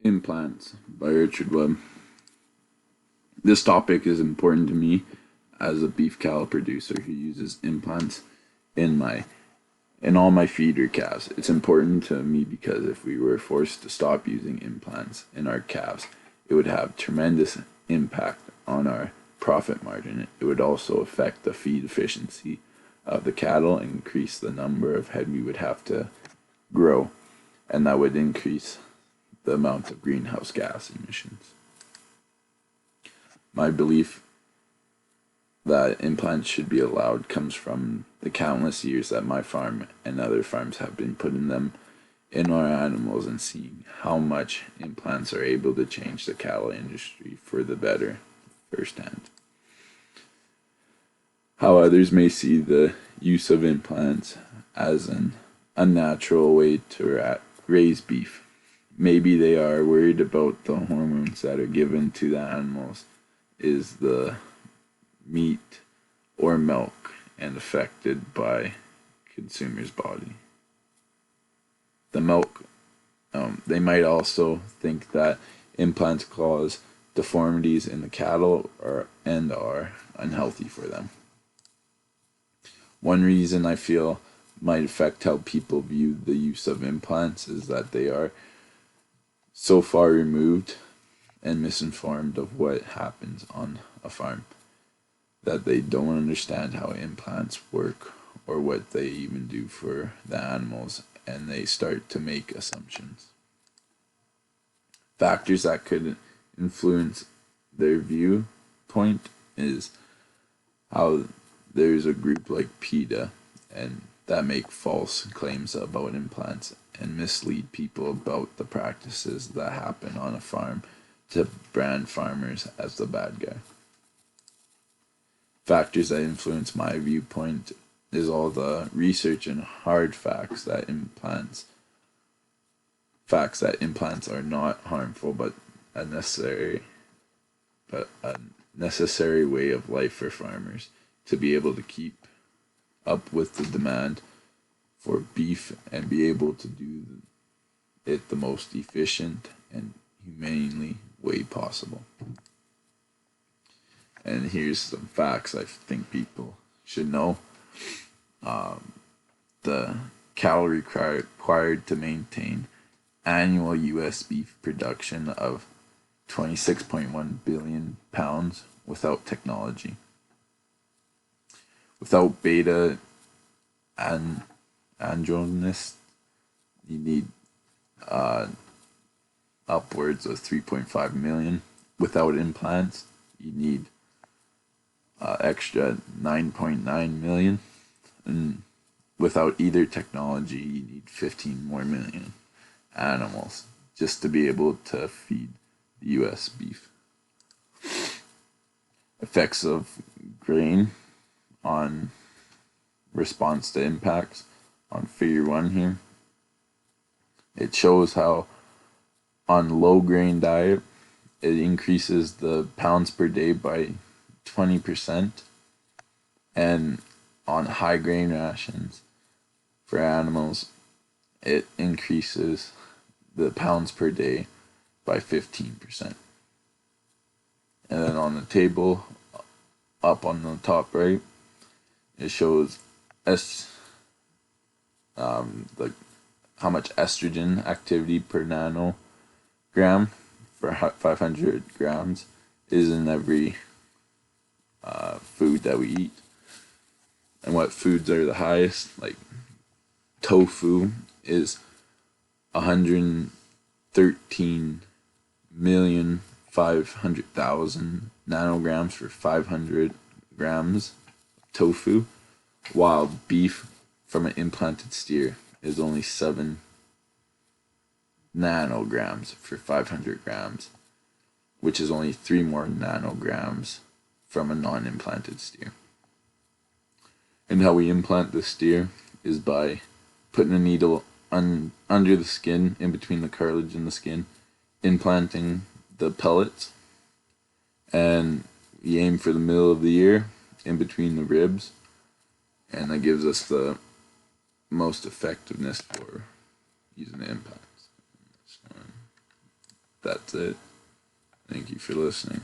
Implants by Richard Webb. This topic is important to me as a beef cattle producer who uses implants in my in all my feeder calves. It's important to me because if we were forced to stop using implants in our calves, it would have tremendous impact on our profit margin. It would also affect the feed efficiency of the cattle and increase the number of head we would have to grow, and that would increase the amount of greenhouse gas emissions. My belief that implants should be allowed comes from the countless years that my farm and other farms have been putting them in our animals and seeing how much implants are able to change the cattle industry for the better firsthand. How others may see the use of implants as an unnatural way to raise beef. Maybe they are worried about the hormones that are given to the animals is the meat or milk and affected by consumer's body. The milk, they might also think that implants cause deformities in the cattle and are unhealthy for them. One reason I feel might affect how people view the use of implants is that they are so far removed and misinformed of what happens on a farm that they don't understand how implants work or what they even do for the animals, and they start to make assumptions. Factors that could influence their viewpoint is how there's a group like PETA and that make false claims about implants and mislead people about the practices that happen on a farm to brand farmers as the bad guy. Factors that influence my viewpoint is all the research and hard facts that implants are not harmful a necessary but a necessary way of life for farmers to be able to keep up with the demand for beef and be able to do it the most efficient and humanely way possible. And here's some facts I think people should know. The calorie required to maintain annual U.S. beef production of 26.1 billion pounds without technology. Without beta and androgens, you need upwards of 3.5 million. Without implants, you need extra 9.9 million. And without either technology, you need 15 more million animals just to be able to feed the U.S. beef. Effects of grain on response to impacts on figure 1 here. It shows how on low grain diet it increases the pounds per day by 20%, and on high grain rations for animals it increases the pounds per day by 15%. And then on the table up on the top right, it shows the how much estrogen activity per nanogram for 500 grams is in every food that we eat. And what foods are the highest? Like tofu is 113,500,000 nanograms for 500 grams of tofu, while beef from an implanted steer is only 7 nanograms for 500 grams, which is only 3 more nanograms from a non-implanted steer. And how we implant the steer is by putting a needle under the skin, in between the cartilage and the skin, implanting the pellets, and we aim for the middle of the ear, in between the ribs, and that gives us the most effectiveness for using the implants. that's it. Thank you for listening.